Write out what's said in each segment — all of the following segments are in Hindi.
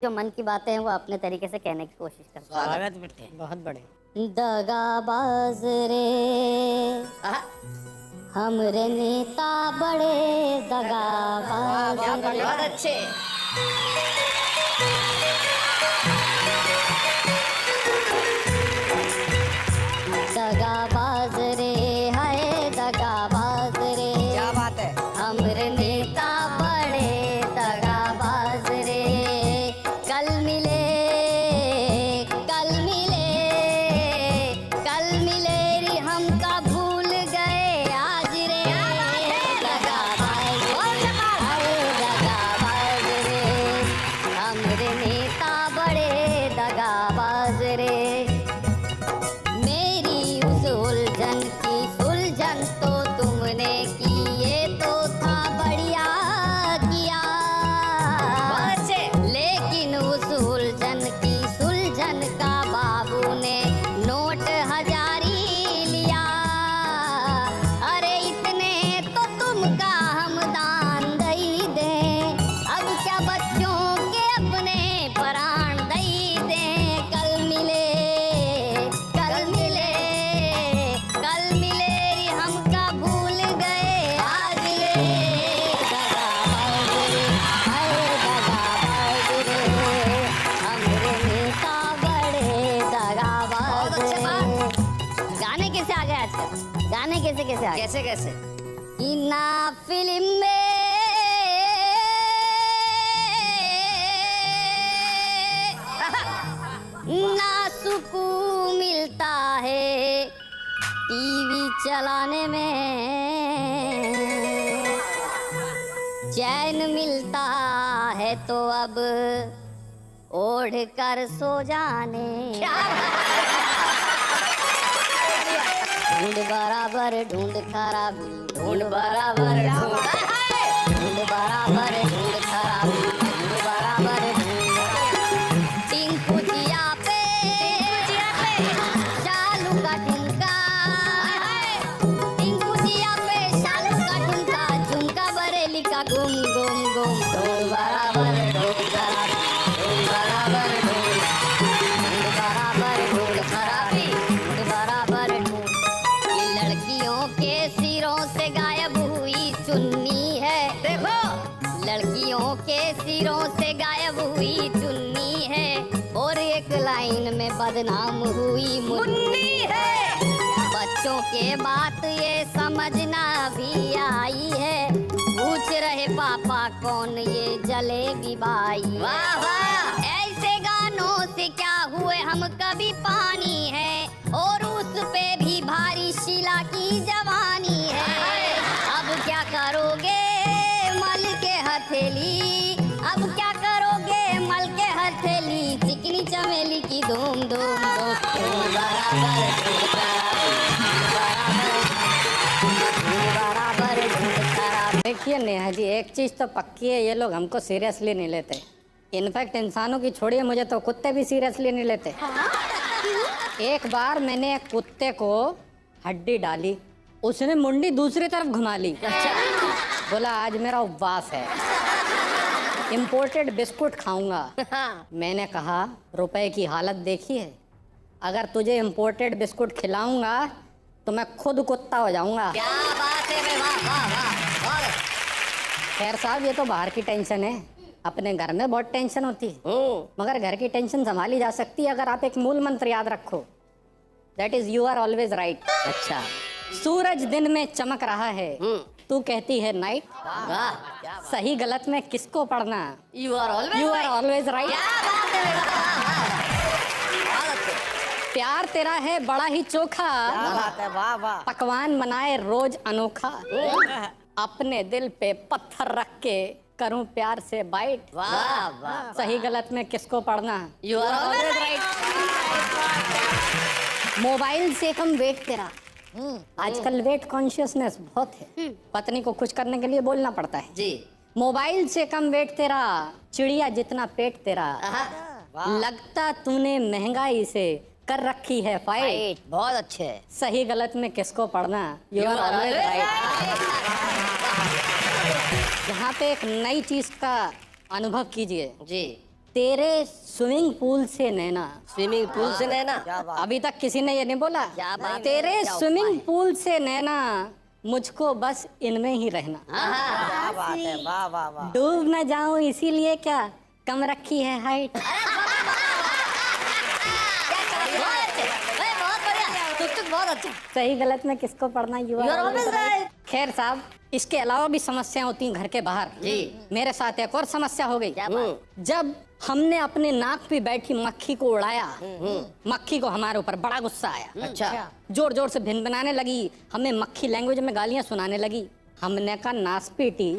जो मन की बातें हैं वो अपने तरीके से कहने की कोशिश करता हूँ। स्वागत बेटे, बहुत बड़े। दगाबाज रे हमरे नेता बड़े दगाबाज रे। बहुत अच्छे। दगाबाज रे हाय दगाबाज रे, क्या बात है। हमरे नेता बड़े दगाबाज रे। कल मिले कल मिले कल मिले रे हमका भूल गए आज रे। दगाबाज हाय दगाबाज रे, हमरे नेता बड़े दगाबाज रे। मेरी उस उलझन की सुलझन तो तुमने की, ये तो था बढ़िया किया। लेकिन उस उलझन की सुलझन का बाबू ने नोट हजारी लिया। अरे इतने तो तुमका हम दान दई दें, अब क्या बच्चों के अपने प्राण दई दें। कल मिले रे हमका भूल गए आज रे। दगाबाज रे हाय दगाबाज रे, हमरे नेता बड़े दगाबाज रे। गाने कैसे आ गए आजकल? गाने कैसे कैसे आ गए? कैसे कैसे? इना फिल्म में ना सुकून मिलता है टीवी चलाने में, चैन मिलता है तो अब ओढ़ कर सो जाने। ढूंढ बराबर ढूंढ खराबी, ढूंढ बराबर ढूंढ बराबर ढूंढ खराबी, ढूंढ बराबर ढूंढ। टिंकू जिया पे चालू का ठुमका, टिंकू जिया पे चालू का ठुमका, झुमका बरेली का गुम गुम गुम। ढूंढ बराबर ढूंढ खराबी, ढूंढ बराबर ढूंढ बराबर ढूंढ खराबी, ढूंढ बराबर ढूंढ। ये लड़कियों के सिरों से गायब हुई चुन्नी है, देखो लड़कियों के सिरों से गायब हुई चुन्नी है, और एक लाइन में बदनाम हुई मुन्नी है। बच्चों के बात ये समझना भी आई है, पूछ रहे पापा कौन ये जलेबी बाई। वाह वाह, ऐसे गानों से क्या हुए हम कभी पानी है, और उस पे भी भारी शीला की जवानी है। अब क्या करोगे मल के हथेली, अब क्या करोगे मल के हथेली, चिकनी चमेली की धूम धूम धूम। बराबर देखिए नेहा जी, एक चीज तो पक्की है, ये लोग हमको सीरियसली नहीं लेते। इनफैक्ट इंसानों की छोड़िए, मुझे तो कुत्ते भी सीरियसली नहीं लेते। एक बार मैंने एक कुत्ते को हड्डी डाली, उसने मुंडी दूसरी तरफ घुमा ली। बोला आज मेरा उपवास है, इम्पोर्टेड बिस्कुट खाऊंगा। मैंने कहा रुपए की हालत देखी है, अगर तुझे इम्पोर्टेड बिस्कुट खिलाऊंगा तो मैं खुद कुत्ता हो जाऊंगा। क्या बात है, वाह वाह वाह। खैर साहब, ये तो बाहर की टेंशन है, अपने घर में बहुत टेंशन होती है, मगर घर की टेंशन संभाली जा सकती है अगर आप एक मूल मंत्र याद रखो, that is you are always right. अच्छा, सूरज दिन में चमक रहा है, तू कहती है नाइट। सही गलत में किसको पढ़ना, यू आर ऑलवेज राइट। प्यार तेरा है बड़ा ही चोखा, वाह वाह। पकवान बनाए रोज अनोखा, अपने दिल पे पत्थर रख के करूं प्यार से बाइट। वाह वाह, सही गलत में किसको पढ़ना, you are always right. Mobile से कम वेट तेरा, आजकल वेट कॉन्शियसनेस बहुत है, पत्नी को खुश करने के लिए बोलना पड़ता है जी। मोबाइल से कम वेट तेरा, चिड़िया जितना पेट तेरा, लगता तूने महंगाई से कर रखी है फाइट। बहुत अच्छे। सही गलत में किसको पढ़ना, यू आर ऑलवेज राइट। यहाँ पे एक नई चीज का अनुभव कीजिए जी। तेरे स्विमिंग पूल से नैना। स्विमिंग पूल से नैना। अभी तक किसी ने ये नहीं बोला। क्या बात तेरे है, क्या स्विमिंग पूल से नैना, मुझको बस इनमें ही रहना। क्या बात है, वाह वाह वाह। डूब न जाऊं इसीलिए क्या कम रखी है हाइट। बहुत अच्छा। सही गलत में किसको पढ़ना युवा। You are always right. खैर साहब, इसके अलावा भी समस्याएं होती हैं घर के बाहर। जी। मेरे साथ एक और समस्या हो गई। क्या बात? जब हमने अपने नाक पे बैठी मक्खी को उड़ाया, मक्खी को हमारे ऊपर बड़ा गुस्सा आया। अच्छा। जोर जोर से भिनभिनाने लगी, हमें मक्खी लैंग्वेज में गालियां सुनाने लगी। हमने कहा नासपीटी,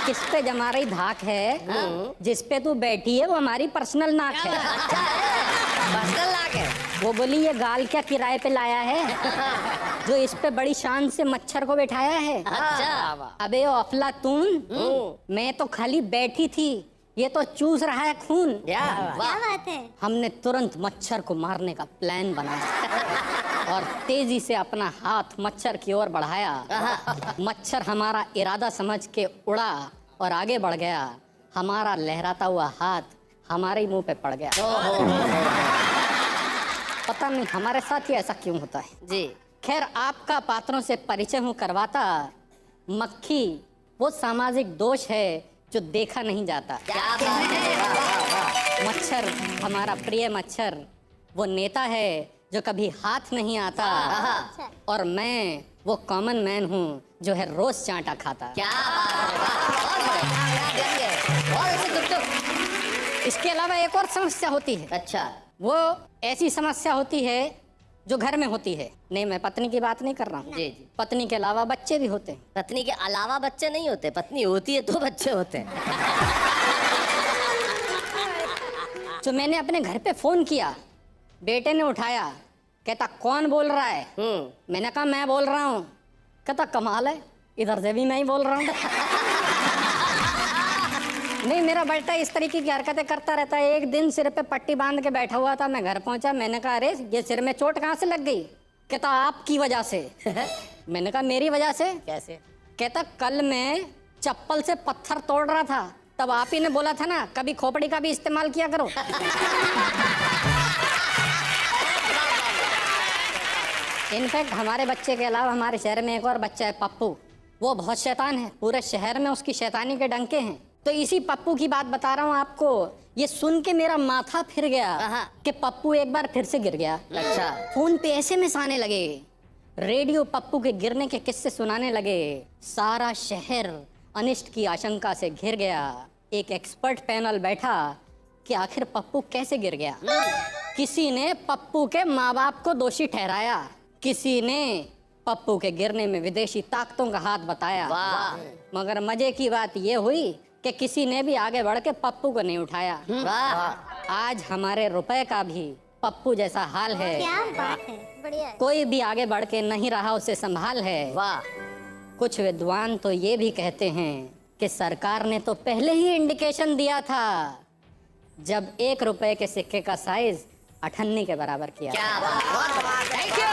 किस पे जमा रही धाक है, जिस पे तू बैठी है वो हमारी पर्सनल नाक है। पर्सनल नाक है। वो बोली ये गाल क्या किराए पे लाया है, जो इस पे बड़ी शान से मच्छर को बैठाया है। अच्छा। अबे ओ अफलातून, मैं तो खाली बैठी थी, ये तो चूस रहा है खून। क्या बात है। हमने तुरंत मच्छर को मारने का प्लान बनाया और तेजी से अपना हाथ मच्छर की ओर बढ़ाया। मच्छर हमारा इरादा समझ के उड़ा और आगे बढ़ गया। हमारा लहराता हुआ हाथ हमारे ही मुंह पे पड़ गया। पता नहीं हमारे साथ ही ऐसा क्यों होता है। जी। खैर, आपका पात्रों से परिचय हूँ करवाता। मक्खी वो सामाजिक दोष है जो देखा नहीं जाता। क्या बात है। मच्छर हमारा प्रिय मच्छर वो नेता है जो कभी हाथ नहीं आता। और मैं वो कॉमन मैन हूँ जो है रोज चांटा खाता। क्या बात है। बहुत अच्छे। इसके अलावा एक और समस्या होती है। अच्छा। वो ऐसी समस्या होती है जो घर में होती है। नहीं, मैं पत्नी की बात नहीं कर रहा हूँ। जी जी। पत्नी के अलावा बच्चे भी होते हैं। पत्नी के अलावा बच्चे नहीं होते, पत्नी होती है तो बच्चे होते हैं। जो मैंने अपने घर पे फोन किया, बेटे ने उठाया, कहता कौन बोल रहा है। मैंने कहा मैं बोल रहा हूँ। कहता कमाल है, इधर से भी मैं ही बोल रहा हूँ। नहीं, मेरा बेटा इस तरीके की हरकतें करता रहता है। एक दिन सिर पे पट्टी बांध के बैठा हुआ था, मैं घर पहुंचा, मैंने कहा अरे ये सिर में चोट कहाँ से लग गई। कहता आपकी वजह से। मैंने कहा मेरी वजह से कैसे। कहता कल मैं चप्पल से पत्थर तोड़ रहा था, तब आप ही ने बोला था ना कभी खोपड़ी का भी इस्तेमाल किया करो। इनफैक्ट हमारे बच्चे के अलावा हमारे शहर में एक और बच्चा है पप्पू। वो बहुत शैतान है, पूरे शहर में उसकी शैतानी के डंके हैं। तो इसी पप्पू की बात बता रहा हूँ आपको। ये सुन के मेरा माथा फिर गया कि पप्पू एक बार फिर से गिर गया। अच्छा। फोन पे एसएमएस आने लगे, रेडियो पप्पू के गिरने के किस्से सुनाने लगे। सारा शहर अनिष्ट की आशंका से घिर गया। एक एक्सपर्ट पैनल बैठा कि आखिर पप्पू कैसे गिर गया। किसी ने पप्पू के माँ बाप को दोषी ठहराया, किसी ने पप्पू के गिरने में विदेशी ताकतों का हाथ बताया। मगर मजे की बात ये हुई कि किसी ने भी आगे बढ़ के पप्पू को नहीं उठाया। आज हमारे रुपए का भी पप्पू जैसा हाल है। क्या बात है, बढ़िया है। कोई भी आगे बढ़ के नहीं रहा उसे संभाल है। वाह। कुछ विद्वान तो ये भी कहते हैं कि सरकार ने तो पहले ही इंडिकेशन दिया था जब 1 रुपए के सिक्के का साइज 98 के बराबर किया। क्या बात। Thank you.